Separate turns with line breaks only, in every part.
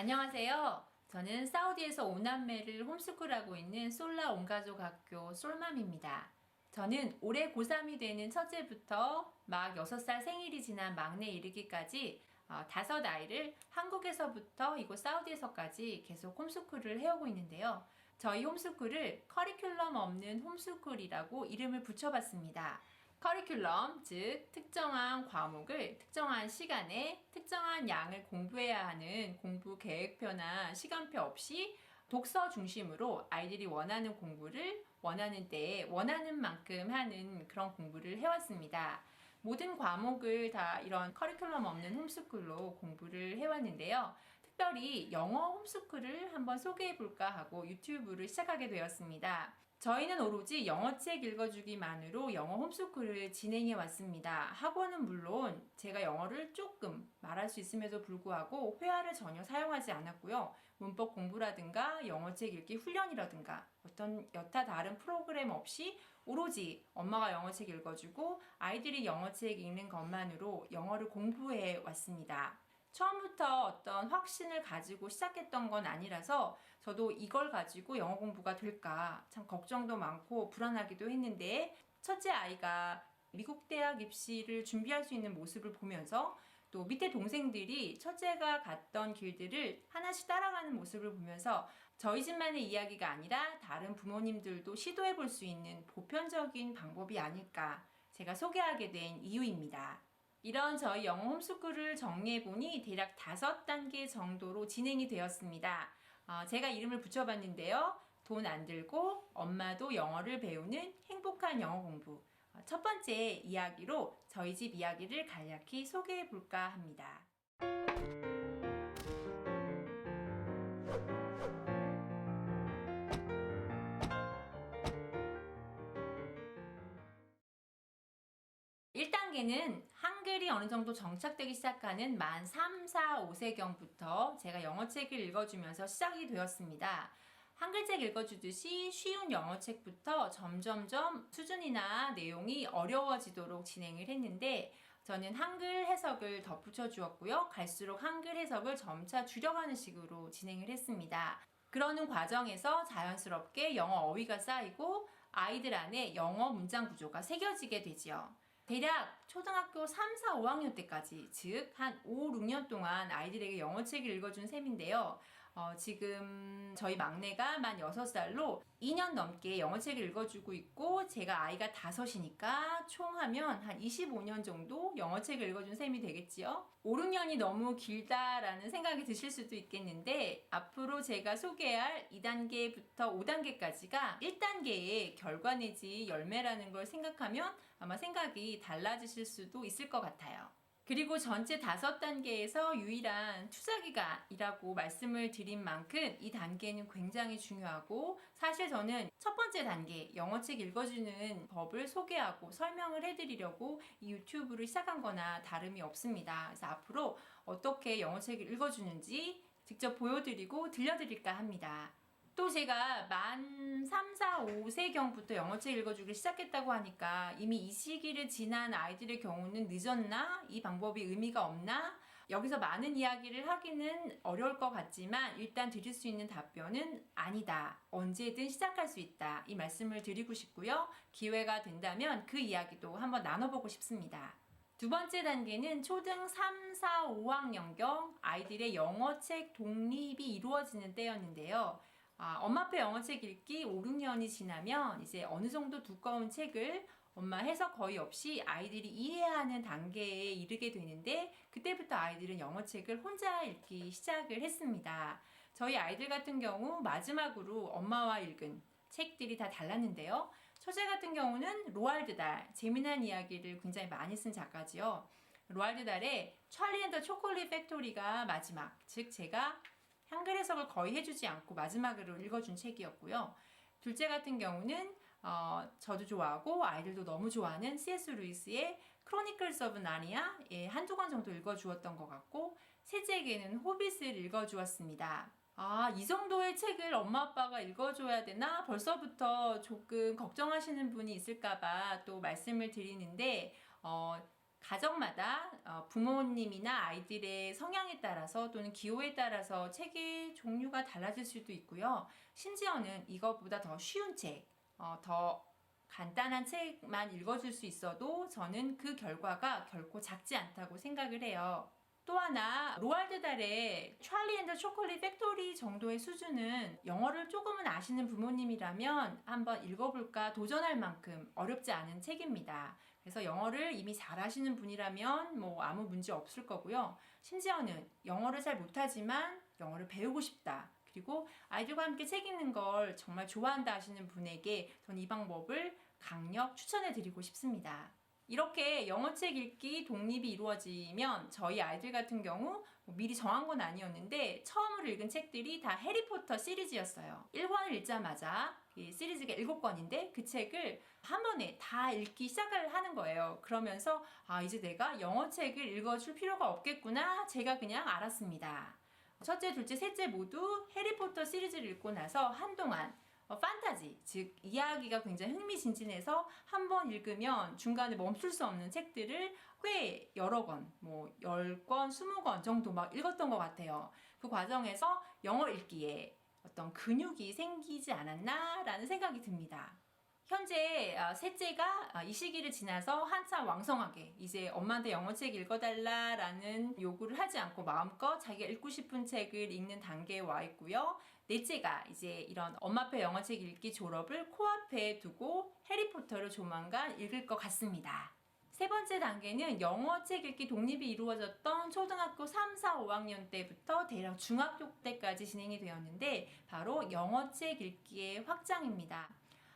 안녕하세요. 저는 사우디에서 5남매를 홈스쿨하고 있는 솔라 온가족학교 솔맘입니다. 저는 올해 고3이 되는 첫째부터 막 6살 생일이 지난 막내 이르기까지 5아이를 한국에서부터 이곳 사우디에서까지 계속 홈스쿨을 해오고 있는데요. 저희 홈스쿨을 커리큘럼 없는 홈스쿨이라고 이름을 붙여봤습니다. 커리큘럼, 즉 특정한 과목을 특정한 시간에 특정한 양을 공부해야 하는 공부 계획표나 시간표 없이 독서 중심으로 아이들이 원하는 공부를 원하는 때에 원하는 만큼 하는 그런 공부를 해왔습니다. 모든 과목을 다 이런 커리큘럼 없는 홈스쿨로 공부를 해왔는데요. 특별히 영어 홈스쿨을 한번 소개해볼까 하고 유튜브를 시작하게 되었습니다. 저희는 오로지 영어책 읽어주기만으로 영어 홈스쿨을 진행해 왔습니다. 학원은 물론 제가 영어를 조금 말할 수 있음에도 불구하고 회화를 전혀 사용하지 않았고요. 문법 공부라든가 영어책 읽기 훈련이라든가 어떤 여타 다른 프로그램 없이 오로지 엄마가 영어책 읽어주고 아이들이 영어책 읽는 것만으로 영어를 공부해 왔습니다. 처음부터 어떤 확신을 가지고 시작했던 건 아니라서 저도 이걸 가지고 영어 공부가 될까 참 걱정도 많고 불안하기도 했는데 첫째 아이가 미국 대학 입시를 준비할 수 있는 모습을 보면서 또 밑에 동생들이 첫째가 갔던 길들을 하나씩 따라가는 모습을 보면서 저희 집만의 이야기가 아니라 다른 부모님들도 시도해 볼 수 있는 보편적인 방법이 아닐까 제가 소개하게 된 이유입니다. 이런 저희 영어 홈스쿨을 정리해보니 대략 5단계 정도로 진행이 되었습니다. 제가 이름을 붙여봤는데요. 돈 안 들고 엄마도 영어를 배우는 행복한 영어 공부. 첫 번째 이야기로 저희 집 이야기를 간략히 소개해볼까 합니다. 1단계는 한글이 어느 정도 정착되기 시작하는 만 3, 4, 5세경부터 제가 영어책을 읽어주면서 시작이 되었습니다. 한글책 읽어주듯이 쉬운 영어책부터 점점점 수준이나 내용이 어려워지도록 진행을 했는데 저는 한글 해석을 덧붙여 주었고요. 갈수록 한글 해석을 점차 줄여가는 식으로 진행을 했습니다. 그러는 과정에서 자연스럽게 영어 어휘가 쌓이고 아이들 안에 영어 문장 구조가 새겨지게 되지요. 대략 초등학교 3, 4, 5학년 때까지 즉 한 5, 6년 동안 아이들에게 영어책을 읽어준 셈인데요. 지금 저희 막내가 만 6살로 2년 넘게 영어책을 읽어주고 있고 제가 아이가 5이니까 총 하면 한 25년 정도 영어책을 읽어준 셈이 되겠지요. 5, 6년이 너무 길다라는 생각이 드실 수도 있겠는데 앞으로 제가 소개할 2단계부터 5단계까지가 1단계의 결과 내지 열매라는 걸 생각하면 아마 생각이 달라지실 수도 있을 것 같아요. 그리고 전체 5단계에서 유일한 투자기간이라고 말씀을 드린 만큼 이 단계는 굉장히 중요하고 사실 저는 첫 번째 단계 영어책 읽어주는 법을 소개하고 설명을 해드리려고 이 유튜브를 시작한 거나 다름이 없습니다. 그래서 앞으로 어떻게 영어책을 읽어주는지 직접 보여드리고 들려드릴까 합니다. 또 제가 만 3, 4, 5세경부터 영어책 읽어주기 시작했다고 하니까 이미 이 시기를 지난 아이들의 경우는 늦었나? 이 방법이 의미가 없나? 여기서 많은 이야기를 하기는 어려울 것 같지만 일단 드릴 수 있는 답변은 아니다. 언제든 시작할 수 있다. 이 말씀을 드리고 싶고요. 기회가 된다면 그 이야기도 한번 나눠보고 싶습니다. 두 번째 단계는 초등 3, 4, 5학년경 아이들의 영어책 독립이 이루어지는 때였는데요. 엄마표 영어책 읽기 5, 6년이 지나면 이제 어느 정도 두꺼운 책을 엄마 해석 거의 없이 아이들이 이해하는 단계에 이르게 되는데 그때부터 아이들은 영어책을 혼자 읽기 시작을 했습니다. 저희 아이들 같은 경우 마지막으로 엄마와 읽은 책들이 다 달랐는데요. 첫째 같은 경우는 로알드 달의 재미난 이야기를 굉장히 많이 쓴 작가지요. 로알드 달의 찰리 앤 더 초콜릿 팩토리가 마지막, 즉 제가 한글 해석을 거의 해주지 않고 마지막으로 읽어준 책이었고요. 둘째 같은 경우는 저도 좋아하고 아이들도 너무 좋아하는 C.S. 루이스의 크로니클스 오브 나니아의 한두 권 정도 읽어주었던 것 같고 셋째에게는 호빗을 읽어주었습니다. 이 정도의 책을 엄마 아빠가 읽어줘야 되나? 벌써부터 조금 걱정하시는 분이 있을까봐 또 말씀을 드리는데 가정마다 부모님이나 아이들의 성향에 따라서 또는 기호에 따라서 책의 종류가 달라질 수도 있고요. 심지어는 이것보다 더 쉬운 책, 더 간단한 책만 읽어줄 수 있어도 저는 그 결과가 결코 작지 않다고 생각을 해요. 또 하나, 로알드 달의 찰리 앤 더 초콜릿 팩토리 정도의 수준은 영어를 조금은 아시는 부모님이라면 한번 읽어볼까 도전할 만큼 어렵지 않은 책입니다. 그래서 영어를 이미 잘 하시는 분이라면 뭐 아무 문제 없을 거고요. 심지어는 영어를 잘 못하지만 영어를 배우고 싶다. 그리고 아이들과 함께 책 읽는 걸 정말 좋아한다 하시는 분에게 저는 이 방법을 강력 추천해 드리고 싶습니다. 이렇게 영어책 읽기 독립이 이루어지면 저희 아이들 같은 경우 미리 정한 건 아니었는데 처음으로 읽은 책들이 다 해리포터 시리즈였어요. 1권을 읽자마자 이 시리즈가 7권인데 그 책을 한 번에 다 읽기 시작을 하는 거예요. 그러면서 이제 내가 영어책을 읽어줄 필요가 없겠구나 제가 그냥 알았습니다. 첫째, 둘째, 셋째 모두 해리포터 시리즈를 읽고 나서 한동안 판타지, 즉 이야기가 굉장히 흥미진진해서 한 번 읽으면 중간에 멈출 수 없는 책들을 꽤 여러 권, 뭐 10권, 20권 정도 막 읽었던 것 같아요. 그 과정에서 영어 읽기에 어떤 근육이 생기지 않았나 라는 생각이 듭니다. 현재 셋째가 이 시기를 지나서 한참 왕성하게 이제 엄마한테 영어책 읽어달라라는 요구를 하지 않고 마음껏 자기가 읽고 싶은 책을 읽는 단계에 와 있고요. 넷째가 이제 이런 엄마표 영어책 읽기 졸업을 코앞에 두고 해리포터를 조만간 읽을 것 같습니다. 세 번째 단계는 영어책 읽기 독립이 이루어졌던 초등학교 3, 4, 5학년 때부터 대략 중학교 때까지 진행이 되었는데 바로 영어책 읽기의 확장입니다.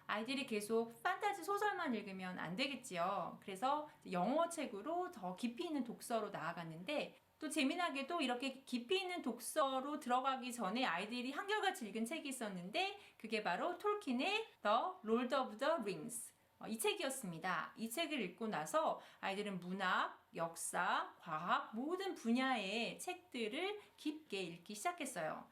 아이들이 계속 판타지 소설만 읽으면 안 되겠지요. 그래서 영어책으로 더 깊이 있는 독서로 나아갔는데 또 재미나게도 이렇게 깊이 있는 독서로 들어가기 전에 아이들이 한결같이 읽은 책이 있었는데 그게 바로 톨킨의 The Lord of the Rings 이 책이었습니다. 이 책을 읽고 나서 아이들은 문학, 역사, 과학 모든 분야의 책들을 깊게 읽기 시작했어요.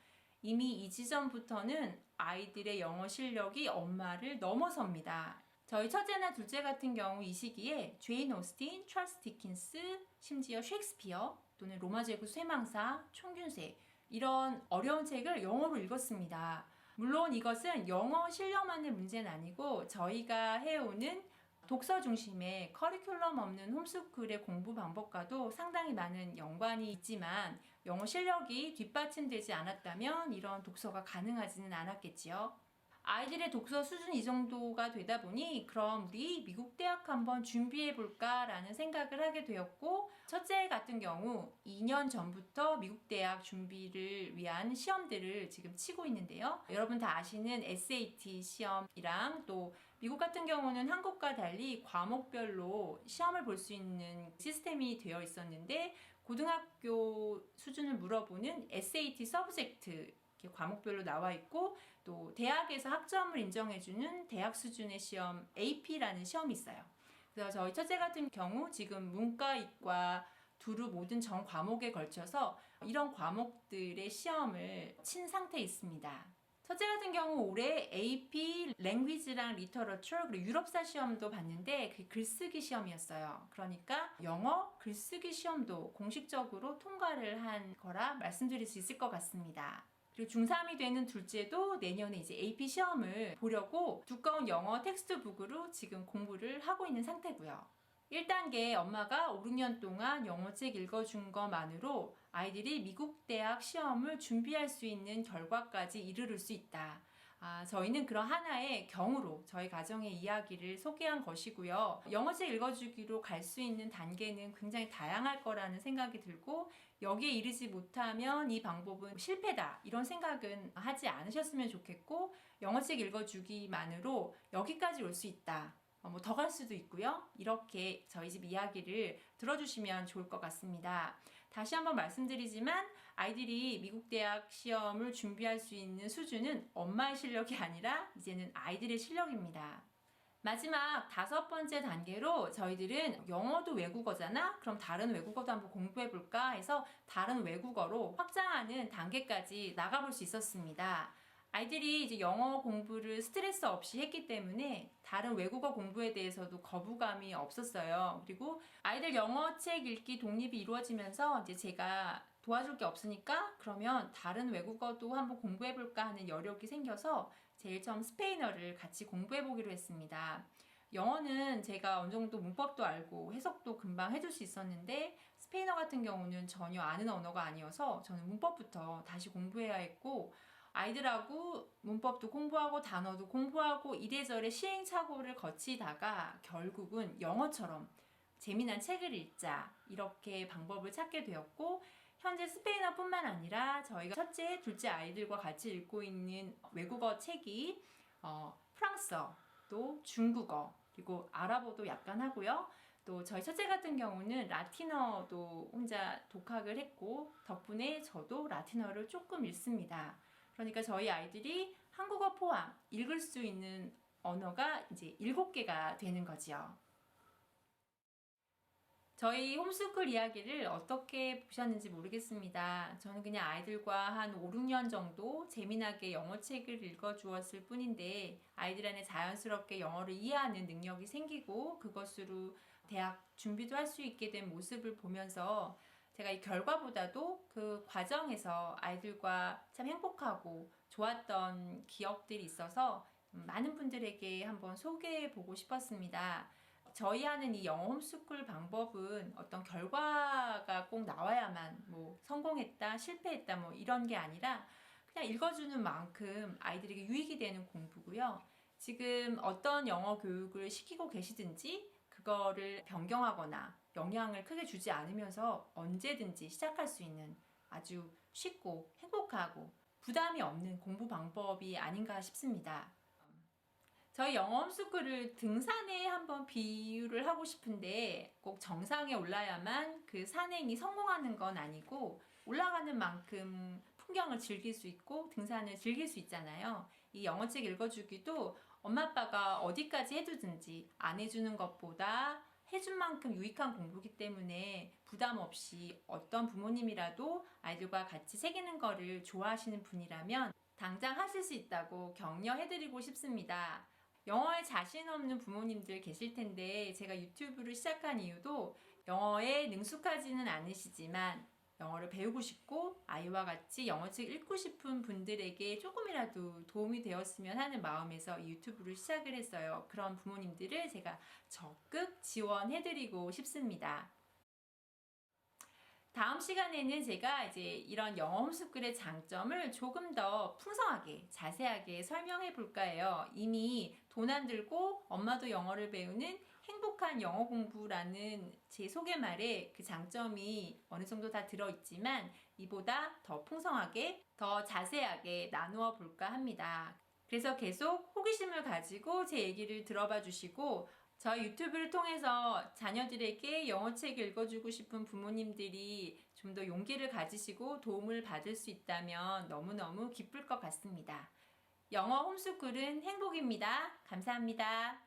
이미 이 지점부터는 아이들의 영어 실력이 엄마를 넘어섭니다. 저희 첫째나 둘째 같은 경우 이 시기에 제인 오스틴, 찰스 디킨스, 심지어 셰익스피어 또는 로마 제국 쇠망사, 총균세 이런 어려운 책을 영어로 읽었습니다. 물론 이것은 영어 실력만의 문제는 아니고 저희가 해오는 독서 중심의 커리큘럼 없는 홈스쿨의 공부 방법과도 상당히 많은 연관이 있지만 영어 실력이 뒷받침되지 않았다면 이런 독서가 가능하지는 않았겠지요. 아이들의 독서 수준이 이 정도가 되다 보니 그럼 우리 미국 대학 한번 준비해 볼까 라는 생각을 하게 되었고 첫째 같은 경우 2년 전부터 미국 대학 준비를 위한 시험들을 지금 치고 있는데요. 여러분 다 아시는 SAT 시험이랑 또 미국 같은 경우는 한국과 달리 과목별로 시험을 볼 수 있는 시스템이 되어 있었는데 고등학교 수준을 물어보는 SAT 서브젝트 과목별로 나와 있고 또 대학에서 학점을 인정해주는 대학 수준의 시험 AP라는 시험이 있어요. 그래서 저희 첫째 같은 경우 지금 문과, 이과 두루 모든 전 과목에 걸쳐서 이런 과목들의 시험을 친 상태에 있습니다. 첫째 같은 경우 올해 AP, 랭귀지랑 리터러처 그리고 유럽사 시험도 봤는데 그게 글쓰기 시험이었어요. 그러니까 영어 글쓰기 시험도 공식적으로 통과를 한 거라 말씀드릴 수 있을 것 같습니다. 그리고 중3이 되는 둘째도 내년에 이제 AP 시험을 보려고 두꺼운 영어 텍스트북으로 지금 공부를 하고 있는 상태고요. 1단계 엄마가 5, 6년 동안 영어책 읽어준 것만으로 아이들이 미국 대학 시험을 준비할 수 있는 결과까지 이르를 수 있다. 저희는 그런 하나의 경우로 저희 가정의 이야기를 소개한 것이고요. 영어책 읽어주기로 갈 수 있는 단계는 굉장히 다양할 거라는 생각이 들고 여기에 이르지 못하면 이 방법은 실패다 이런 생각은 하지 않으셨으면 좋겠고 영어책 읽어주기만으로 여기까지 올 수 있다. 뭐 더 갈 수도 있고요. 이렇게 저희 집 이야기를 들어주시면 좋을 것 같습니다. 다시 한번 말씀드리지만 아이들이 미국 대학 시험을 준비할 수 있는 수준은 엄마의 실력이 아니라 이제는 아이들의 실력입니다. 마지막 5번째 단계로 저희들은 영어도 외국어잖아? 그럼 다른 외국어도 한번 공부해볼까 해서 다른 외국어로 확장하는 단계까지 나가볼 수 있었습니다. 아이들이 이제 영어 공부를 스트레스 없이 했기 때문에 다른 외국어 공부에 대해서도 거부감이 없었어요. 그리고 아이들 영어 책 읽기 독립이 이루어지면서 이제 제가 도와줄 게 없으니까 그러면 다른 외국어도 한번 공부해볼까 하는 여력이 생겨서 제일 처음 스페인어를 같이 공부해보기로 했습니다. 영어는 제가 어느 정도 문법도 알고 해석도 금방 해줄 수 있었는데 스페인어 같은 경우는 전혀 아는 언어가 아니어서 저는 문법부터 다시 공부해야 했고 아이들하고 문법도 공부하고 단어도 공부하고 이래저래 시행착오를 거치다가 결국은 영어처럼 재미난 책을 읽자 이렇게 방법을 찾게 되었고 현재 스페인어뿐만 아니라 저희가 첫째, 둘째 아이들과 같이 읽고 있는 외국어 책이 프랑스어, 또 중국어, 그리고 아랍어도 약간 하고요. 또 저희 첫째 같은 경우는 라틴어도 혼자 독학을 했고 덕분에 저도 라틴어를 조금 읽습니다. 그러니까 저희 아이들이 한국어 포함 읽을 수 있는 언어가 이제 7개가 되는 거지요. 저희 홈스쿨 이야기를 어떻게 보셨는지 모르겠습니다. 저는 그냥 아이들과 한 5, 6년 정도 재미나게 영어책을 읽어주었을 뿐인데 아이들 안에 자연스럽게 영어를 이해하는 능력이 생기고 그것으로 대학 준비도 할 수 있게 된 모습을 보면서 제가 이 결과보다도 그 과정에서 아이들과 참 행복하고 좋았던 기억들이 있어서 많은 분들에게 한번 소개해 보고 싶었습니다. 저희 하는 이 영어 홈스쿨 방법은 어떤 결과가 꼭 나와야만 뭐 성공했다, 실패했다 뭐 이런 게 아니라 그냥 읽어주는 만큼 아이들에게 유익이 되는 공부고요. 지금 어떤 영어 교육을 시키고 계시든지 그거를 변경하거나 영향을 크게 주지 않으면서 언제든지 시작할 수 있는 아주 쉽고 행복하고 부담이 없는 공부 방법이 아닌가 싶습니다. 저희 영어 홈스쿨을 등산에 한번 비유를 하고 싶은데 꼭 정상에 올라야만 그 산행이 성공하는 건 아니고 올라가는 만큼 풍경을 즐길 수 있고 등산을 즐길 수 있잖아요. 이 영어책 읽어주기도 엄마 아빠가 어디까지 해주든지 안 해주는 것보다 해준 만큼 유익한 공부기 때문에 부담 없이 어떤 부모님이라도 아이들과 같이 새기는 거를 좋아하시는 분이라면 당장 하실 수 있다고 격려해드리고 싶습니다. 영어에 자신 없는 부모님들 계실 텐데 제가 유튜브를 시작한 이유도 영어에 능숙하지는 않으시지만 영어를 배우고 싶고 아이와 같이 영어책 읽고 싶은 분들에게 조금이라도 도움이 되었으면 하는 마음에서 이 유튜브를 시작을 했어요. 그런 부모님들을 제가 적극 지원해드리고 싶습니다. 다음 시간에는 제가 이제 이런 영어 홈스쿨의 장점을 조금 더 풍성하게 자세하게 설명해 볼까 해요. 이미 돈 안 들고 엄마도 영어를 배우는 행복한 영어 공부라는 제 소개말에 그 장점이 어느 정도 다 들어있지만 이보다 더 풍성하게 더 자세하게 나누어 볼까 합니다. 그래서 계속 호기심을 가지고 제 얘기를 들어봐 주시고 저희 유튜브를 통해서 자녀들에게 영어책을 읽어주고 싶은 부모님들이 좀 더 용기를 가지시고 도움을 받을 수 있다면 너무너무 기쁠 것 같습니다. 영어 홈스쿨은 행복입니다. 감사합니다.